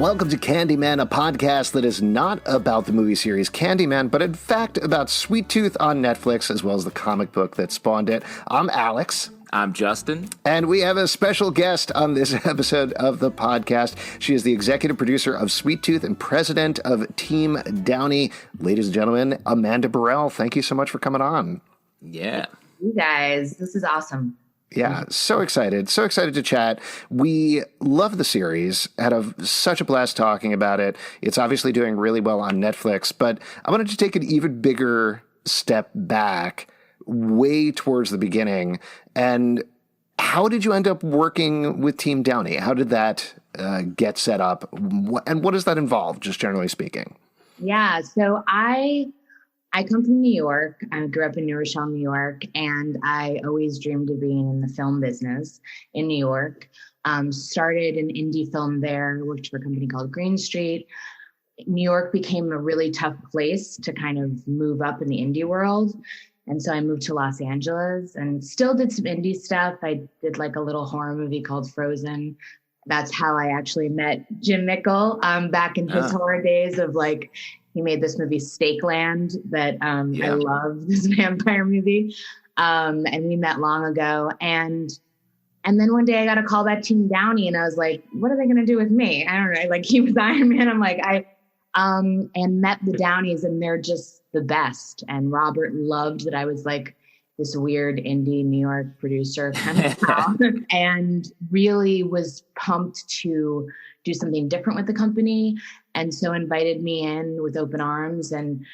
Welcome to Candyman, a podcast that is not about the movie series Candyman, but in fact about Sweet Tooth on Netflix, as well as the comic book that spawned it. I'm Alex. I'm Justin. And we have a special guest on this episode of the podcast. She is the executive producer of Sweet Tooth and president of Team Downey. Ladies and gentlemen, Amanda Burrell, thank you so much for coming on. Yeah. You guys, this is awesome. Yeah, so excited to chat. We love the series, such a blast talking about it. It's obviously doing really well on Netflix, but I wanted to take an even bigger step back, way towards the beginning. And how did you end up working with Team Downey? How did that get set up? And what does that involve, just generally speaking? Yeah, so I come from New York. I grew up in New Rochelle, New York, and I always dreamed of being in the film business in New York. Started an indie film there, worked for a company called Green Street. New York became a really tough place to kind of move up in the indie world. And so I moved to Los Angeles and still did some indie stuff. I did like a little horror movie called Frozen. That's how I actually met Jim Mickle back in his horror days of like, he made this movie Stakeland that I love, this vampire movie. And we met long ago. And then one day I got a call back Team Downey and I was like, what are they going to do with me? I don't know. Like he was Iron Man. I'm like, and met the Downeys and they're just the best. And Robert loved that I was like this weird indie New York producer kind of town and really was pumped to do something different with the company. And so invited me in with open arms. And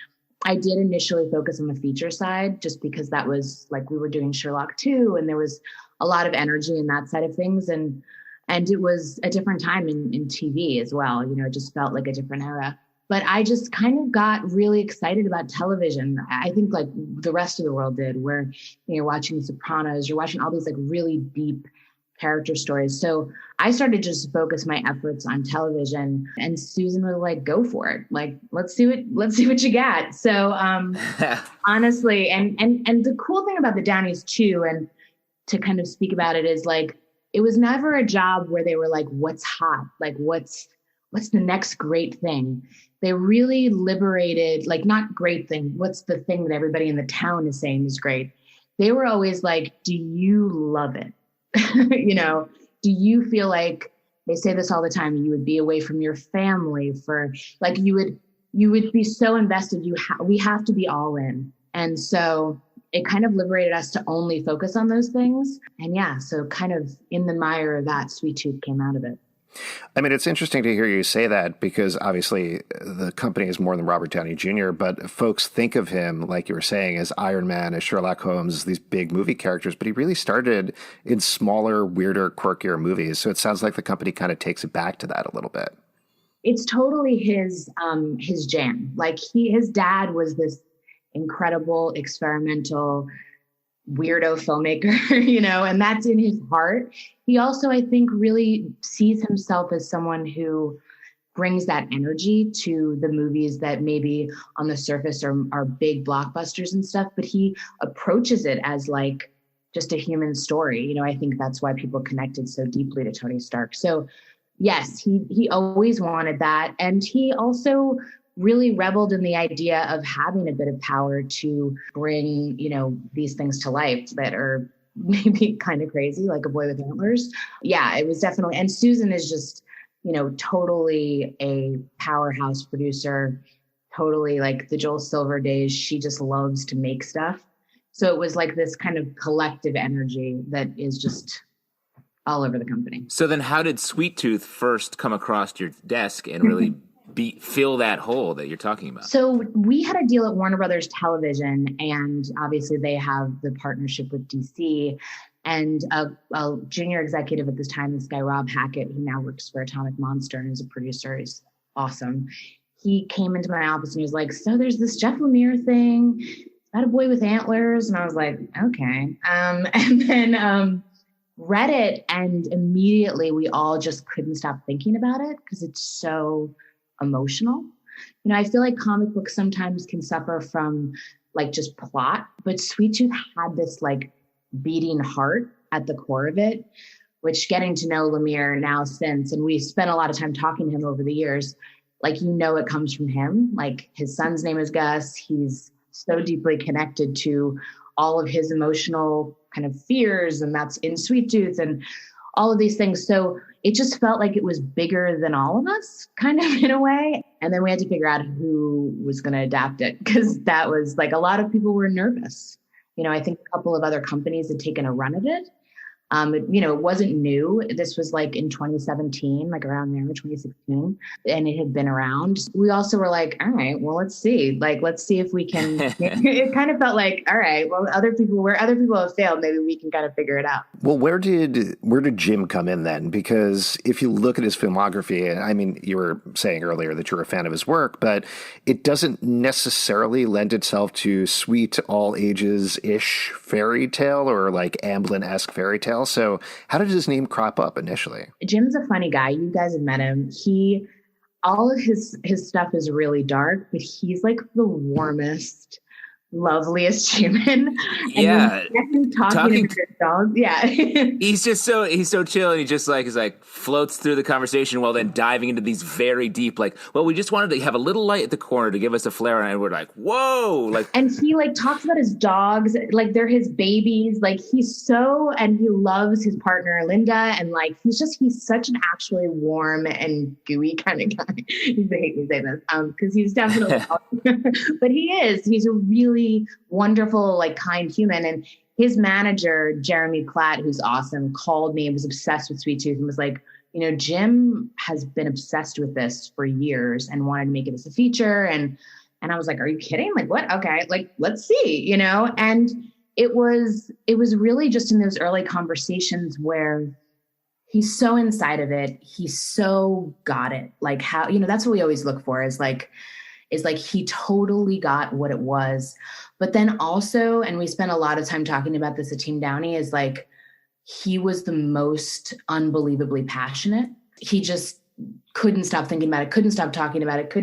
I did initially focus on the feature side just because that was like, we were doing Sherlock 2 and there was a lot of energy in that side of things. And it was a different time in TV as well. You know, it just felt like a different era. But I just kind of got really excited about television. I think like the rest of the world did, where you're watching The Sopranos, you're watching all these like really deep character stories. So I started just to focus my efforts on television, and Susan was like, go for it. Like, let's see what you got. So honestly, and the cool thing about the Downeys too, and to kind of speak about it is like, it was never a job where they were like, what's hot? Like, what's the next great thing? They really liberated, like not great thing. What's the thing that everybody in the town is saying is great? They were always like, do you love it? You know, do you feel like, they say this all the time, you would be away from your family for like, you would be so invested. We have to be all in. And so it kind of liberated us to only focus on those things. And yeah, so kind of in the mire of that, Sweet Tooth came out of it. I mean, it's interesting to hear you say that because obviously the company is more than Robert Downey Jr., but folks think of him, like you were saying, as Iron Man, as Sherlock Holmes, as these big movie characters, but he really started in smaller, weirder, quirkier movies. So it sounds like the company kind of takes it back to that a little bit. It's totally his jam. Like his dad was this incredible, experimental, weirdo filmmaker, you know, and that's in his heart. He also, I think, really sees himself as someone who brings that energy to the movies that maybe on the surface are big blockbusters and stuff, but he approaches it as like just a human story. You know, I think that's why people connected so deeply to Tony Stark. So yes, he always wanted that. And he also really reveled in the idea of having a bit of power to bring, you know, these things to life that are maybe kind of crazy, like A Boy with Antlers. Yeah, it was definitely, and Susan is just, you know, totally a powerhouse producer, totally like the Joel Silver days. She just loves to make stuff. So it was like this kind of collective energy that is just all over the company. So then how did Sweet Tooth first come across your desk and really fill that hole that you're talking about? So we had a deal at Warner Brothers Television, and obviously they have the partnership with DC. And a junior executive at this time, this guy, Rob Hackett, who now works for Atomic Monster and is a producer, he's awesome. He came into my office and he was like, so there's this Jeff Lemire thing, about A Boy with Antlers. And I was like, okay. And then read it, and immediately we all just couldn't stop thinking about it because it's so emotional. You know, I feel like comic books sometimes can suffer from like just plot, but Sweet Tooth had this like beating heart at the core of it, which getting to know Lemire now since, and we spent a lot of time talking to him over the years, like, it comes from him. Like, his son's name is Gus. He's so deeply connected to all of his emotional kind of fears, and that's in Sweet Tooth and all of these things. So it just felt like it was bigger than all of us, kind of, in a way. And then we had to figure out who was going to adapt it, because that was like, a lot of people were nervous. I think a couple of other companies had taken a run at it. It wasn't new. This was like in 2017, like around there, 2016, and it had been around. We also were like, all right, well, let's see if we can. It kind of felt like, all right, well, where other people have failed, maybe we can kind of figure it out. Well, where did Jim come in then? Because if you look at his filmography, I mean, you were saying earlier that you're a fan of his work, but it doesn't necessarily lend itself to sweet, all ages-ish fairy tale or like Amblin-esque fairy tale. So how did his name crop up initially? Jim's a funny guy. You guys have met him. All of his stuff is really dark, but he's like the warmest, loveliest human. Yeah. And talking to his dog. Yeah. he's so chill, and he's like floats through the conversation while then diving into these very deep, like, well, we just wanted to have a little light at the corner to give us a flare, and we're like, whoa, like, and he like talks about his dogs like they're his babies. Like, and he loves his partner Linda, and like he's such an actually warm and gooey kind of guy. I hate me saying this because he's definitely but he's a really wonderful, like, kind human. And his manager, Jeremy Platt, who's awesome, called me and was obsessed with Sweet Tooth and was like, Jim has been obsessed with this for years and wanted to make it as a feature. And I was like, are you kidding? Like, what? Okay. Like, let's see, and it was really just in those early conversations where he's so inside of it. He's so got it. Like, how, that's what we always look for is like he totally got what it was. But then also, and we spent a lot of time talking about this at Team Downey, is like, he was the most unbelievably passionate. He just couldn't stop thinking about it, couldn't stop talking about it,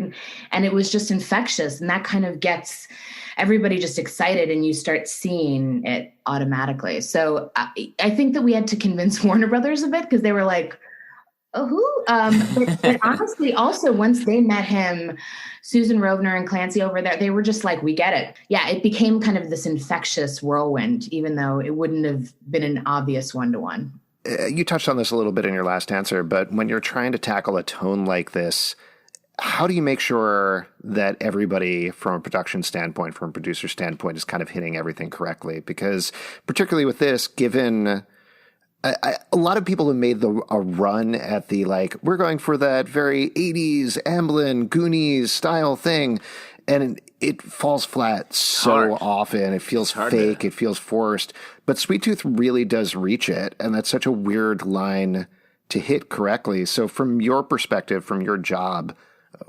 and it was just infectious. And that kind of gets everybody just excited, and you start seeing it automatically. So I think that we had to convince Warner Brothers a bit, because they were like, oh, who? But honestly, also, once they met him, Susan Rovner and Clancy over there, they were just like, we get it. Yeah, it became kind of this infectious whirlwind, even though it wouldn't have been an obvious one-to-one. You touched on this a little bit in your last answer, but when you're trying to tackle a tone like this, how do you make sure that everybody from a production standpoint, from a producer standpoint, is kind of hitting everything correctly? Because particularly with this, given a lot of people have made a run at the, like, we're going for that very 80s Amblin, Goonies style thing, and it falls flat so often. It feels fake. It feels forced. But Sweet Tooth really does reach it, and that's such a weird line to hit correctly. So from your perspective, from your job,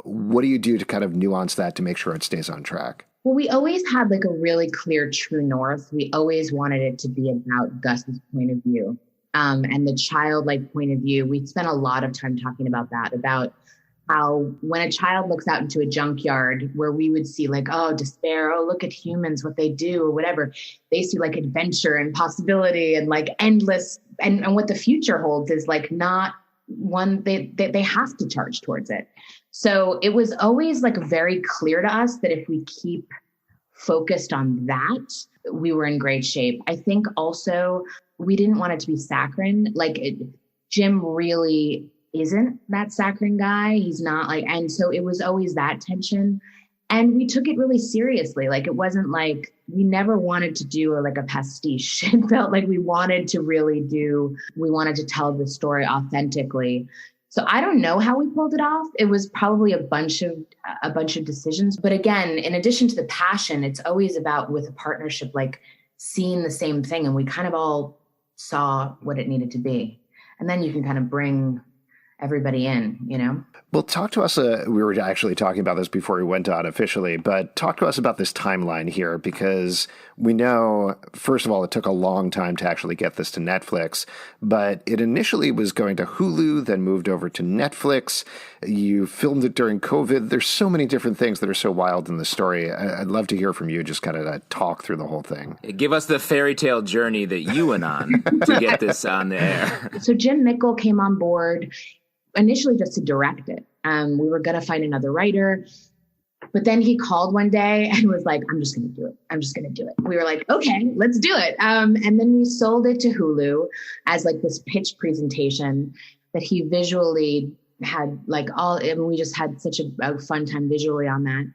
what do you do to kind of nuance that to make sure it stays on track? Well, we always had like a really clear true north. We always wanted it to be about Gus's point of view. And the childlike point of view. We spent a lot of time talking about that, about how when a child looks out into a junkyard where we would see like, oh, despair, oh, look at humans, what they do or whatever, they see like adventure and possibility and like endless. And what the future holds is like not one, they have to charge towards it. So it was always like very clear to us that if we keep focused on that, we were in great shape. I think also we didn't want it to be saccharine. Jim really isn't that saccharine guy. He's not like, and so it was always that tension. And we took it really seriously. Like, it wasn't like, we never wanted to do like a pastiche. It felt like we wanted to tell the story authentically. So I don't know how we pulled it off. It was probably a bunch of decisions. But again, in addition to the passion, it's always about, with a partnership, like seeing the same thing. And we kind of all saw what it needed to be. And then you can kind of bring everybody in, you know? Well, talk to us. We were actually talking about this before we went on officially, but talk to us about this timeline here, because we know, first of all, it took a long time to actually get this to Netflix, but it initially was going to Hulu, then moved over to Netflix. You filmed it during COVID. There's so many different things that are so wild in the story. I'd love to hear from you, just kind of talk through the whole thing. Give us the fairy tale journey that you went on to get this on the air. So Jim Mickle came on board initially just to direct it. We were going to find another writer, but then he called one day and was like, I'm just going to do it. I'm just going to do it. We were like, okay, let's do it. And then we sold it to Hulu as like this pitch presentation that he visually had we just had such a fun time visually on that.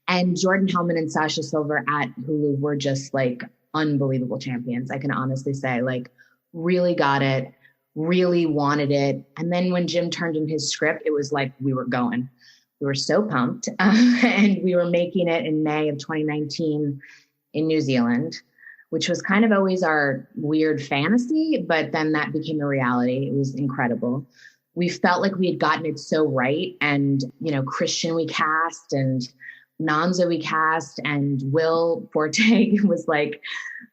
And Jordan Hellman and Sasha Silver at Hulu were just like unbelievable champions. I can honestly say, like, really got it, really wanted it. And then when Jim turned in his script, it was like we were going. We were so pumped. And we were making it in May of 2019 in New Zealand, which was kind of always our weird fantasy, but then that became a reality. It was incredible. We felt like we had gotten it so right. And, you know, Christian we cast, and Nanza we cast, and Will Forte was like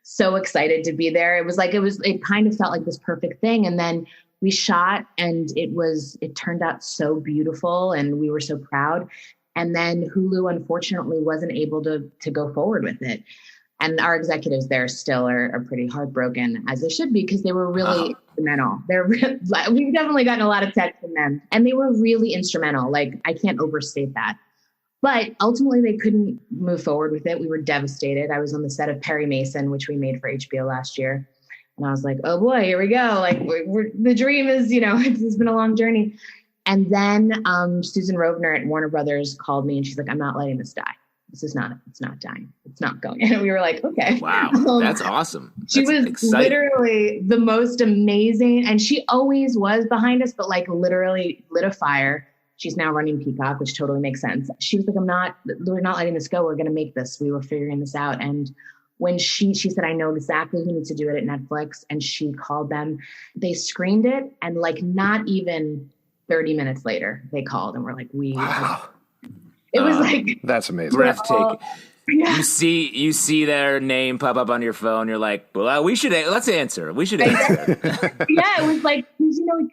so excited to be there. It kind of felt like this perfect thing. And then we shot, and it turned out so beautiful, and we were so proud. And then Hulu unfortunately wasn't able to go forward with it. And our executives there still are pretty heartbroken, as they should be, because they were really instrumental. We've definitely gotten a lot of text from them, and they were really instrumental. Like, I can't overstate that. But ultimately, they couldn't move forward with it. We were devastated. I was on the set of Perry Mason, which we made for HBO last year. And I was like, oh boy, here we go. Like, the dream is, you know, it's been a long journey. And then Susan Rovner at Warner Brothers called me, and she's like, I'm not letting this die. It's not dying. It's not going. And we were like, okay. Wow. That's awesome. She That's was exciting. literally the most amazing. And she always was behind us, but like literally lit a fire. She's now running Peacock, which totally makes sense. She was like, we're not letting this go. We're going to make this. We were figuring this out. And when she said, I know exactly who needs to do it at Netflix. And she called them, they screened it. And like, not even 30 minutes later, they called and were like, wow. It was like, that's amazing. Breathtaking. Yeah. You see their name pop up on your phone. You're like, well, let's answer. We should answer. Yeah, it was like, you know,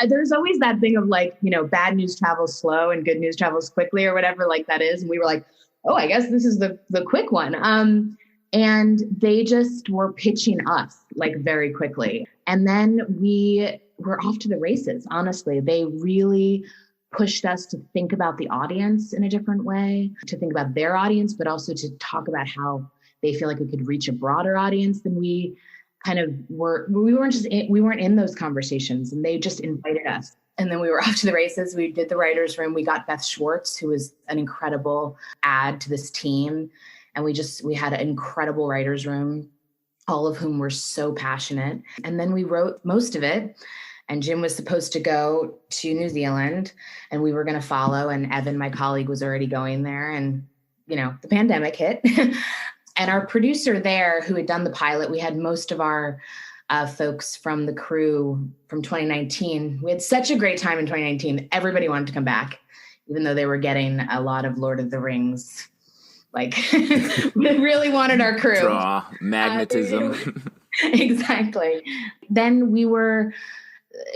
there's always that thing of like, you know, bad news travels slow and good news travels quickly, or whatever like that is. And we were like, oh, I guess this is the quick one. And they just were pitching us like very quickly. And then we were off to the races. Honestly, they really pushed us to think about the audience in a different way, to think about their audience, but also to talk about how they feel like we could reach a broader audience than we kind of were. We weren't in those conversations, and they just invited us. And then we were off to the races. We did the writer's room. We got Beth Schwartz, who was an incredible add to this team. And we had an incredible writer's room, all of whom were so passionate. And then we wrote most of it. And Jim was supposed to go to New Zealand, and we were going to follow. And Evan, my colleague, was already going there. And, you know, the pandemic hit. And our producer there, who had done the pilot, we had most of our folks from the crew from 2019. We had such a great time in 2019. Everybody wanted to come back, even though they were getting a lot of Lord of the Rings. Like, we really wanted our crew. Draw, magnetism. Exactly. Then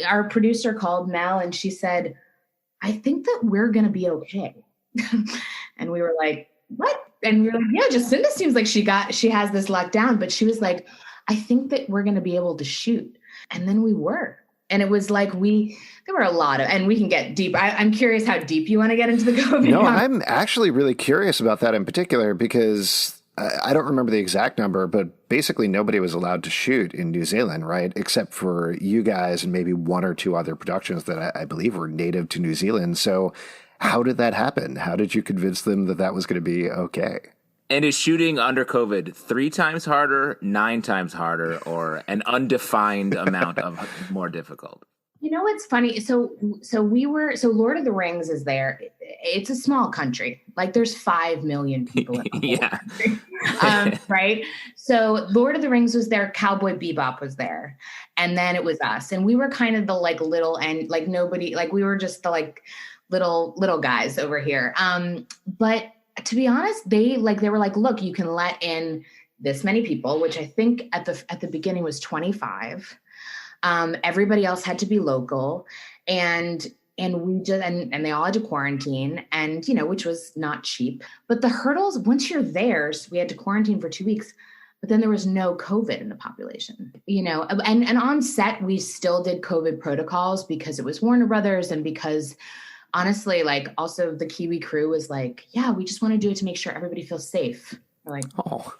our producer called Mel, and she said, I think that we're going to be okay. And we were like, what? And we were like, yeah, Jacinda seems like she has this locked down. But she was like, I think that we're going to be able to shoot. And then we were. And it was like there were a lot of, and we can get deep. I'm curious how deep you want to get into the COVID. No, I'm actually really curious about that in particular, because I don't remember the exact number, but basically nobody was allowed to shoot in New Zealand, right? Except for you guys and maybe one or two other productions that I believe were native to New Zealand. So how did that happen? How did you convince them that was going to be okay? And is shooting under COVID 3 times harder, 9 times harder, or an undefined amount of more difficult? You know what's funny? So Lord of the Rings is there. It's a small country. Like there's 5 million people in the whole Yeah. country. Right? So Lord of the Rings was there, Cowboy Bebop was there. And then it was us. And we were kind of the like little and like nobody, like we were just the like little guys over here. But to be honest, they were like, look, you can let in this many people, which I think at the beginning was 25. Everybody else had to be local, and we just and they all had to quarantine, and which was not cheap. But the hurdles once you're there, so we had to quarantine for 2 weeks. But then there was no COVID in the population, and on set we still did COVID protocols because it was Warner Brothers and because honestly, like also the Kiwi crew was like, yeah, we just want to do it to make sure everybody feels safe. We're like, oh,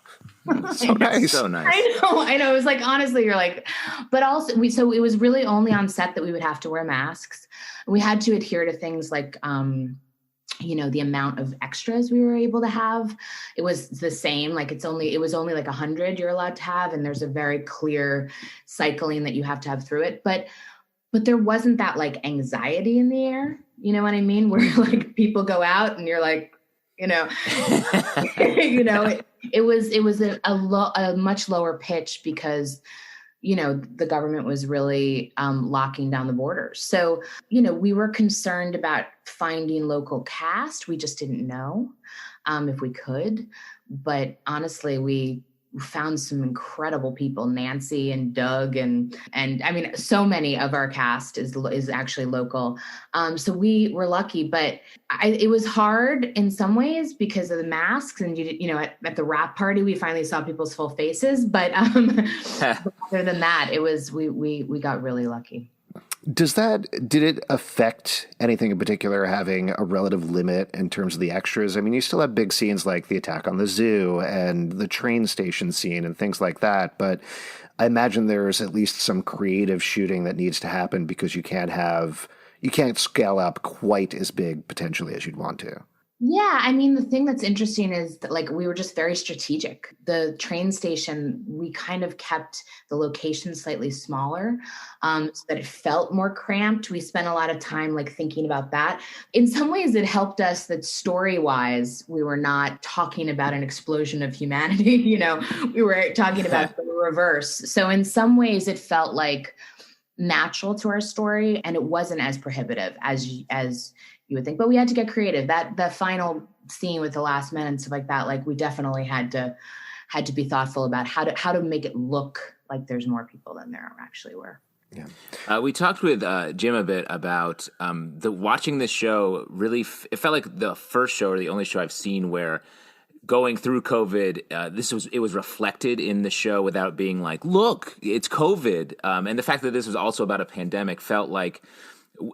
so nice. So nice. I know. It was like, honestly, you're like, but also so it was really only on set that we would have to wear masks. We had to adhere to things like, the amount of extras we were able to have. It was the same. Like it was only like 100 you're allowed to have. And there's a very clear cycling that you have to have through it. But there wasn't that like anxiety in the air. You know what I mean? Where like people go out and you're like, it was a much lower pitch because, the government was really locking down the borders. So, we were concerned about finding local cast. We just didn't know if we could. But honestly, we found some incredible people, Nancy and Doug, and I mean, so many of our cast is actually local. So we were lucky, but it was hard in some ways because of the masks. And at the wrap party, we finally saw people's full faces. But other than that, it was we got really lucky. Did it affect anything in particular having a relative limit in terms of the extras? I mean, you still have big scenes like the attack on the zoo and the train station scene and things like that, but I imagine there's at least some creative shooting that needs to happen because you can't scale up quite as big potentially as you'd want to. Yeah, I mean, the thing that's interesting is that like we were just very strategic. The train station, we kind of kept the location slightly smaller so that it felt more cramped. We spent a lot of time like thinking about that. In some ways, it helped us that story-wise, we were not talking about an explosion of humanity. We were talking about the reverse. So in some ways, it felt like natural to our story, and it wasn't as prohibitive as you would think, but we had to get creative. That the final scene with the last men and stuff like that, like we definitely had to be thoughtful about how to make it look like there's more people than there actually were. Yeah. We talked with Jim a bit about watching this show. Really, it felt like the first show or the only show I've seen where going through COVID, it was reflected in the show without being like, look, it's COVID, and the fact that this was also about a pandemic felt like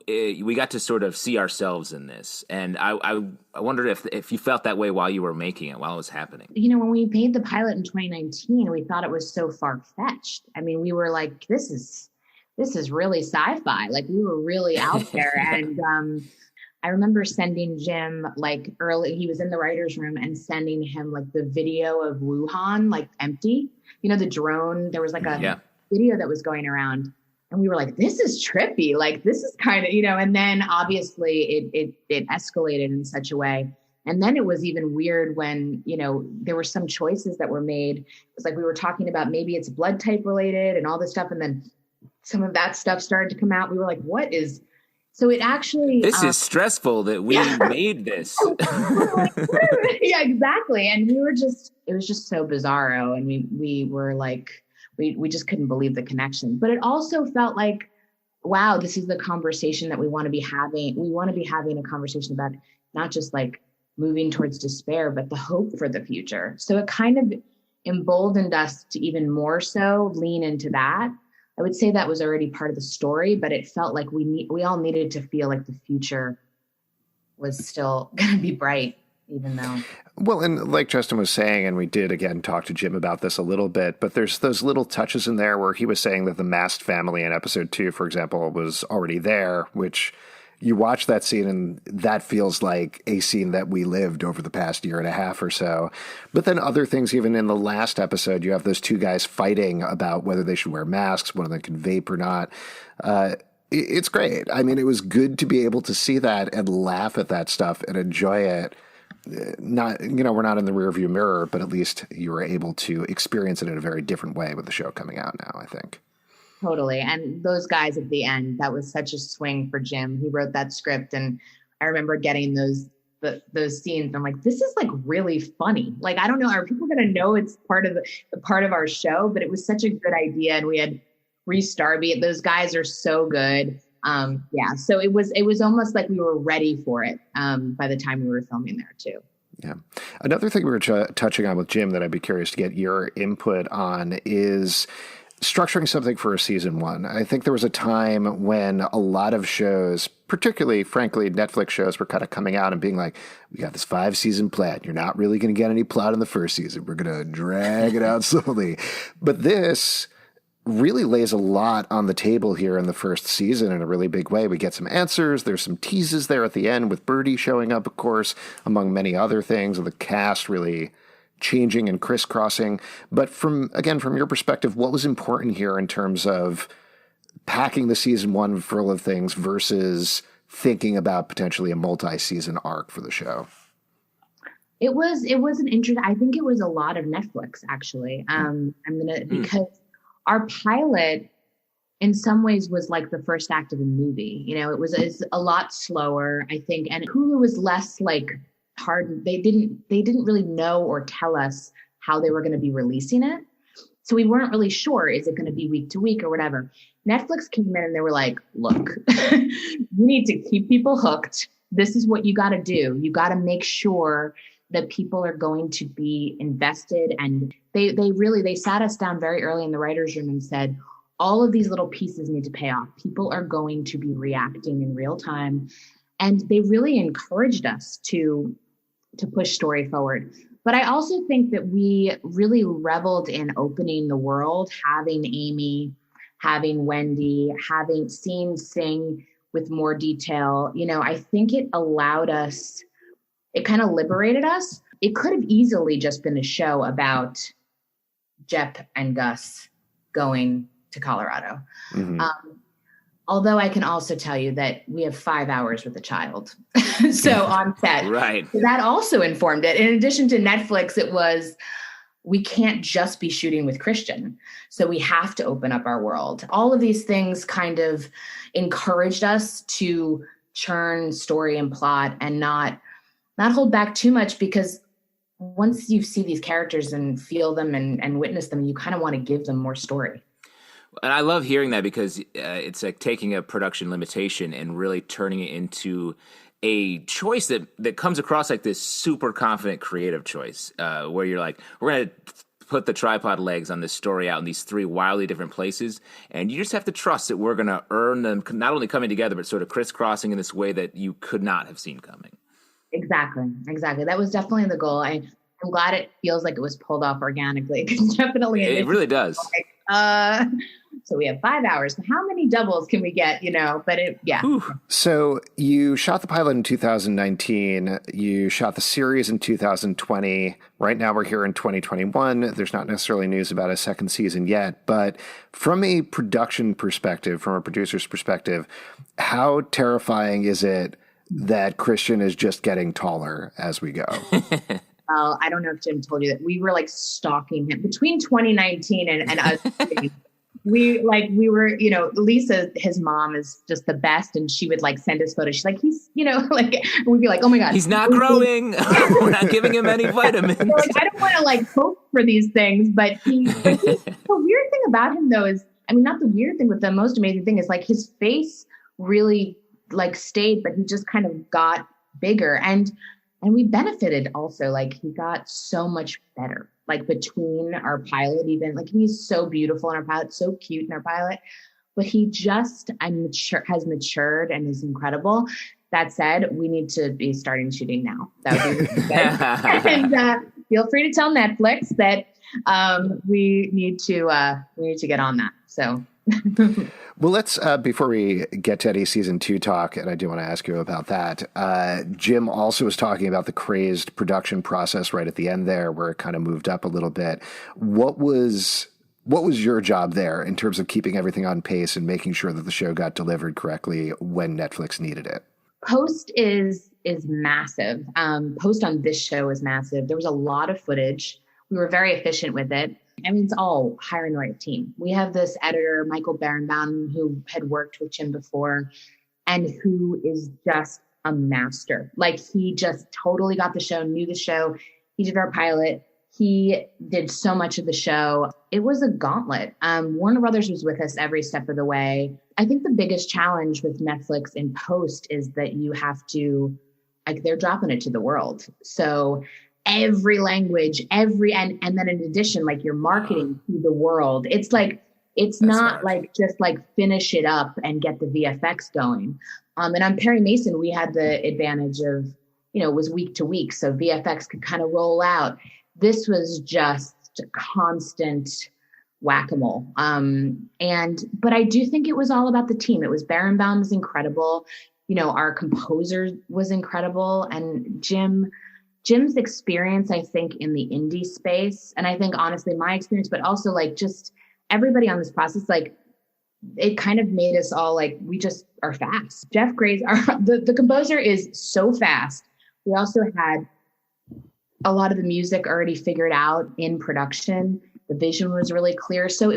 we got to sort of see ourselves in this. And I wondered if you felt that way while you were making it, while it was happening. When we made the pilot in 2019, we thought it was so far-fetched. I mean, we were like, this is really sci-fi. Like we were really out there. And I remember sending Jim like early, he was in the writer's room and sending him like the video of Wuhan, like empty, the drone, there was like a video that was going around. And we were like, this is trippy. Like, this is kind of, and then obviously it escalated in such a way. And then it was even weird when, there were some choices that were made. It was like, we were talking about maybe it's blood type related and all this stuff. And then some of that stuff started to come out. We were like, so it actually, this is stressful that we made this. Yeah, exactly. And it was just so bizarro. And we were like, we just couldn't believe the connection. But it also felt like, wow, this is the conversation that we want to be having. We want to be having a conversation about not just like moving towards despair, but the hope for the future. So it kind of emboldened us to even more so lean into that. I would say that was already part of the story, but it felt like we all needed to feel like the future was still going to be bright, even though. Well, and like Justin was saying, and we did, again, talk to Jim about this a little bit, but there's those little touches in there where he was saying that the masked family in episode 2, for example, was already there, which you watch that scene and that feels like a scene that we lived over the past year and a half or so. But then other things, even in the last episode, you have those two guys fighting about whether they should wear masks, one of them can vape or not. It's great. I mean, it was good to be able to see that and laugh at that stuff and enjoy it. Not, we're not in the rearview mirror, but at least you were able to experience it in a very different way with the show coming out now, I think. Totally. And those guys at the end, that was such a swing for Jim. He wrote that script, and I remember getting those scenes. I'm like, this is like really funny. Like, I don't know, are people going to know it's part of the part of our show? But it was such a good idea. And we had Reese Darby. Those guys are so good. So it was almost like we were ready for it by the time we were filming there too. Yeah. Another thing we were touching on with Jim that I'd be curious to get your input on is structuring something for a season one. I think there was a time when a lot of shows, particularly, frankly, Netflix shows, were kind of coming out and being like, we got this 5-season plan. You're not really going to get any plot in the first season. We're going to drag it out slowly. But this really lays a lot on the table here in the first season in a really big way. We get some answers. There's some teases there at the end with Birdie showing up, of course, among many other things, and the cast really changing and crisscrossing. But from your perspective, what was important here in terms of packing the season one full of things versus thinking about potentially a multi-season arc for the show? It was an interesting, I think it was a lot of Netflix, actually. Because our pilot in some ways was like the first act of a movie. It's a lot slower, I think. And Hulu was less like hard. They didn't really know or tell us how they were going to be releasing it. So we weren't really sure, is it going to be week to week or whatever. Netflix came in and they were like, look, you need to keep people hooked. This is what you got to do. You got to make sure that people are going to be invested. And they sat us down very early in the writer's room and said, all of these little pieces need to pay off. People are going to be reacting in real time. And they really encouraged us to push story forward. But I also think that we really reveled in opening the world, having Amy, having Wendy, having seen Sing with more detail. I think it allowed us, it kind of liberated us. It could have easily just been a show about Jep and Gus going to Colorado. Mm-hmm. Although I can also tell you that we have 5 hours with a child. So on set. Right. So that also informed it. In addition to Netflix, it was, we can't just be shooting with Christian. So we have to open up our world. All of these things kind of encouraged us to churn story and plot and not hold back too much, because once you see these characters and feel them and witness them, you kind of want to give them more story. And I love hearing that, because it's like taking a production limitation and really turning it into a choice that comes across like this super confident creative choice, where you're like, we're going to put the tripod legs on this story out in these 3 wildly different places, and you just have to trust that we're going to earn them not only coming together, but sort of crisscrossing in this way that you could not have seen coming. Exactly. That was definitely the goal. I'm glad it feels like it was pulled off organically, because definitely it really does. So we have 5 hours. How many doubles can we get? But yeah. Whew. So you shot the pilot in 2019. You shot the series in 2020. Right now we're here in 2021. There's not necessarily news about a second season yet, but from a production perspective, from a producer's perspective, how terrifying is it that Christian is just getting taller as we go? Well, I don't know if Jim told you that we were like stalking him between 2019 and us. we were, Lisa, his mom, is just the best. And she would like send us photos. She's like, he's, like, we'd be like, oh my God. He's not growing. We're not giving him any vitamins. So, like, I don't want to like hope for these things, but the weird thing about him though is, I mean, not the weird thing, but the most amazing thing is like his face really like stayed, but he just kind of got bigger. And we benefited also, like he got so much better, like between our pilot, even like he's so beautiful in our pilot, so cute in our pilot, but he just has matured and is incredible. That said, we need to be starting shooting now. That would be really good. And feel free to tell Netflix that we need to get on that. So. Well, let's, before we get to any season 2 talk, and I do want to ask you about that, Jim also was talking about the crazed production process right at the end there, where it kind of moved up a little bit. What was What was your job there in terms of keeping everything on pace and making sure that the show got delivered correctly when Netflix needed it? Post is massive. Post on this show is massive. There was a lot of footage. We were very efficient with it. I mean, it's all hire and the right team. We have this editor, Michael Berenbaum, who had worked with Jim before and who is just a master. Like, he just totally got the show, knew the show. He did our pilot. He did so much of the show. It was a gauntlet. Warner Brothers was with us every step of the way. I think the biggest challenge with Netflix in post is that you have to, like, they're dropping it to the world. So every language, and then in addition, like, you're marketing to the world. It's like, it's That's not hard. Like just like finish it up and get the VFX going. And on Perry Mason, we had the advantage of, it was week to week. So VFX could kind of roll out. This was just constant whack-a-mole. But I do think it was all about the team. It was Berenbaum was incredible. Our composer was incredible. And Jim's experience, I think, in the indie space, and I think honestly my experience, but also like just everybody on this process, like it kind of made us all like, we just are fast. Jeff Gray's, the composer is so fast. We also had a lot of the music already figured out in production. The vision was really clear. So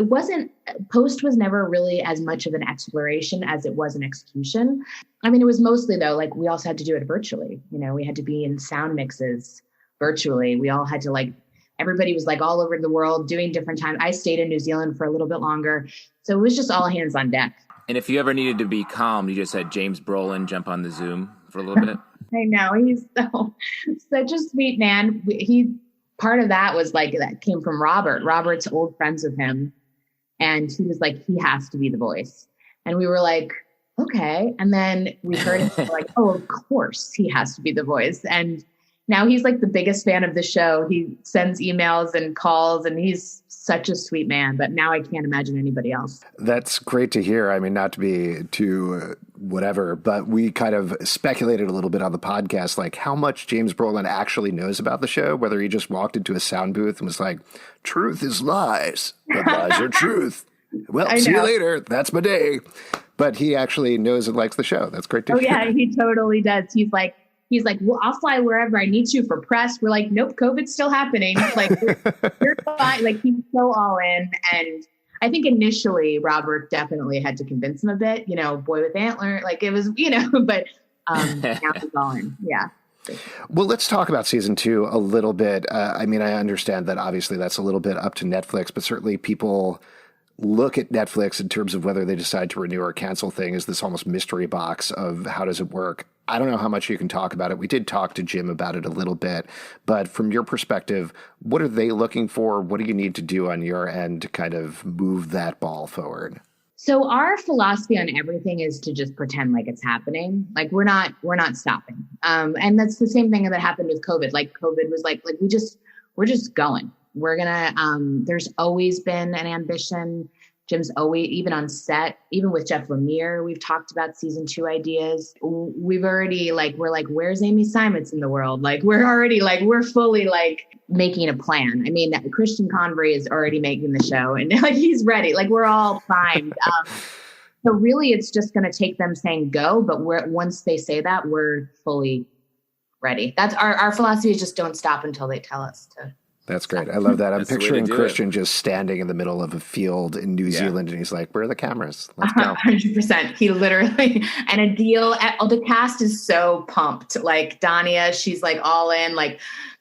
post was never really as much of an exploration as it was an execution. I mean, it was mostly though, like we also had to do it virtually. We had to be in sound mixes virtually. We all had to everybody was like all over the world doing different times. I stayed in New Zealand for a little bit longer. So it was just all hands on deck. And if you ever needed to be calm, you just had James Brolin jump on the Zoom for a little bit. I know. He's such a sweet man. Part of that was like, that came from Robert. Robert's old friends with him. And he was like, he has to be the voice. And we were like, okay. And then we heard him like, oh, of course he has to be the voice. And now he's like the biggest fan of the show. He sends emails and calls, and he's such a sweet man. But now I can't imagine anybody else. That's great to hear. I mean, not to be too whatever, but we kind of speculated a little bit on the podcast, like how much James Brolin actually knows about the show, whether he just walked into a sound booth and was like, truth is lies, but lies are truth. Well, see you later. That's my day. But he actually knows and likes the show. That's great to hear. Oh, yeah, he totally does. He's like, well, I'll fly wherever I need to for press. We're like, nope, COVID's still happening. Like, you're fine. Like, he's so all in. And I think initially Robert definitely had to convince him a bit, boy with antler. Like it was, but now he's all in. Yeah. Well, let's talk about season 2 a little bit. I mean, I understand that obviously that's a little bit up to Netflix, but certainly people look at Netflix in terms of whether they decide to renew or cancel thing as this almost mystery box of how does it work. I don't know how much you can talk about it. We did talk to Jim about it a little bit, but from your perspective, what are they looking for? What do you need to do on your end to kind of move that ball forward? So our philosophy on everything is to just pretend like it's happening. Like we're not stopping. And that's the same thing that happened with COVID. Like COVID was like we're just going. We're going to, there's always been an ambition. Jim's always, even on set, even with Jeff Lemire, we've talked about season 2 ideas. We've already we're like, where's Amy Simons in the world? Like, we're already we're fully making a plan. I mean, Christian Convery is already making the show and he's ready. We're all primed. So really it's just going to take them saying go, but once they say that, we're fully ready. That's our philosophy is just don't stop until they tell us to. That's great. I love that. I'm picturing Christian just standing in the middle of a field in New Zealand, and he's like, where are the cameras? Let's go. 100%. He literally, and a deal, the cast is so pumped. Like Dania, she's all in.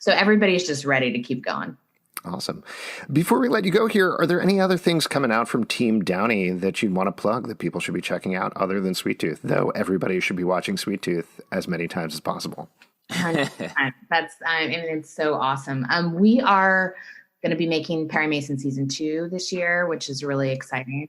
So everybody's just ready to keep going. Awesome. Before we let you go here, are there any other things coming out from Team Downey that you'd want to plug that people should be checking out other than Sweet Tooth? Though everybody should be watching Sweet Tooth as many times as possible. 100%. It's so awesome. We are going to be making Perry Mason season 2 this year, which is really exciting.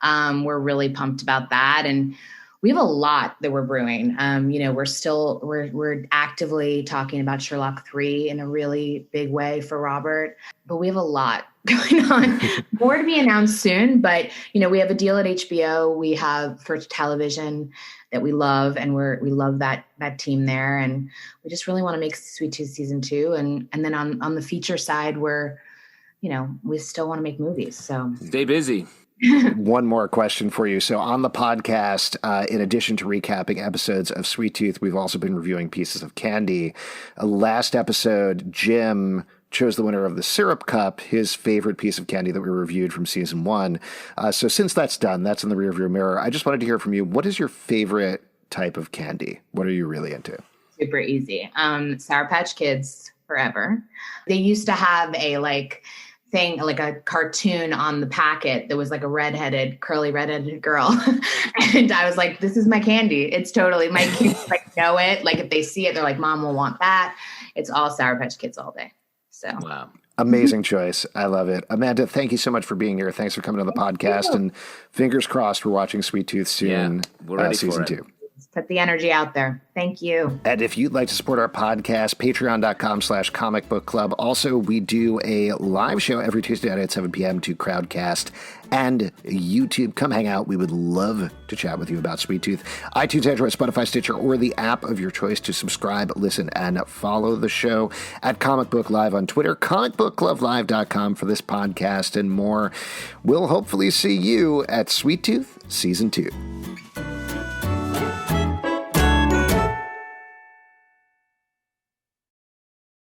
We're really pumped about that. And we have a lot that we're brewing. We're actively talking about Sherlock 3 in a really big way for Robert, but we have a lot going on. More to be announced soon, but we have a deal at HBO. We have for television that we love, and we love that team there, and we just really want to make Sweet Tooth season 2, and then on the feature side, we're we still want to make movies. So stay busy. One more question for you. So on the podcast, in addition to recapping episodes of Sweet Tooth, we've also been reviewing pieces of candy. Last episode, Jim chose the winner of the Syrup Cup, his favorite piece of candy that we reviewed from season 1. So since that's done, that's in the rearview mirror. I just wanted to hear from you. What is your favorite type of candy? What are you really into? Super easy. Sour Patch Kids forever. They used to have a thing, like a cartoon on the packet that was like a curly redheaded girl. And I was like, this is my candy. It's totally, my kids know it. Like if they see it, they're like, Mom will want that. It's all Sour Patch Kids all day. So wow. Amazing choice. I love it. Amanda, thank you so much for being here. Thanks for coming on the podcast, and fingers crossed we're watching Sweet Tooth soon. Yeah, we're ready season for it. 2. Put the energy out there. Thank you. And if you'd like to support our podcast, patreon.com/comic book club. Also, we do a live show every Tuesday night at 7 p.m. to Crowdcast and YouTube. Come hang out. We would love to chat with you about Sweet Tooth. iTunes, Android, Spotify, Stitcher, or the app of your choice to subscribe, listen, and follow the show at Comic Book Live on Twitter, comicbooklovelive.com for this podcast and more. We'll hopefully see you at Sweet Tooth Season 2.